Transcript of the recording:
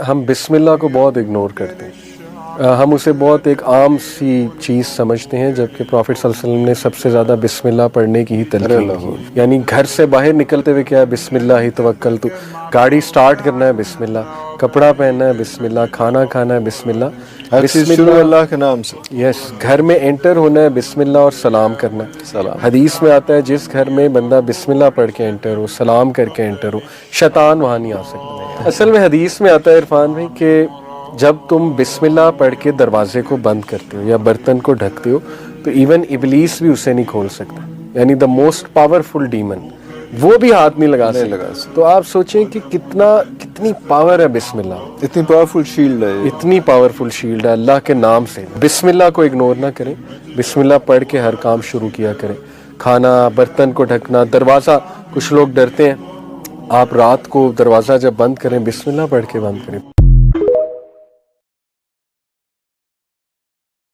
ہم بسم اللہ کو بہت اگنور کرتے ہیں، ہم اسے بہت ایک عام سی چیز سمجھتے ہیں، جبکہ پروفٹ صلی اللہ علیہ وسلم نے سب سے زیادہ بسم اللہ پڑھنے کی ہی تلقین کی. یعنی گھر سے باہر نکلتے ہوئے کیا ہے، بسم اللہ ہی توکلت. گاڑی سٹارٹ کرنا ہے بسم اللہ، کپڑا پہننا ہے بسم اللہ، کھانا کھانا ہے بسم اللہ. ہر چیز شروع اللہ کے نام سے. یس، گھر میں انٹر ہونا ہے بسم اللہ اور سلام کرنا ہے. سلام. حدیث میں آتا ہے جس گھر میں بندہ بسم اللہ پڑھ کے انٹر ہو، سلام کر کے انٹر ہو، شیطان وہاں نہیں آ سکتا. اصل میں حدیث میں آتا ہے عرفان بھائی کہ جب تم بسم اللہ پڑھ کے دروازے کو بند کرتے ہو یا برتن کو ڈھکتے ہو تو ایون ابلیس بھی اسے نہیں کھول سکتا. یعنی دا موسٹ پاورفل ڈیمن وہ بھی ہاتھ نہیں لگا سکتا. تو آپ سوچیں کہ کتنی پاور ہے بسم اللہ، اتنی پاورفل شیلڈ ہے، اتنی پاورفل شیلڈ ہے اللہ کے نام سے. بسم اللہ کو اگنور نہ کریں، بسم اللہ پڑھ کے ہر کام شروع کیا کریں. کھانا، برتن کو ڈھکنا، دروازہ، کچھ لوگ ڈرتے ہیں، آپ رات کو دروازہ جب بند کریں بسم اللہ پڑھ کے بند کریں.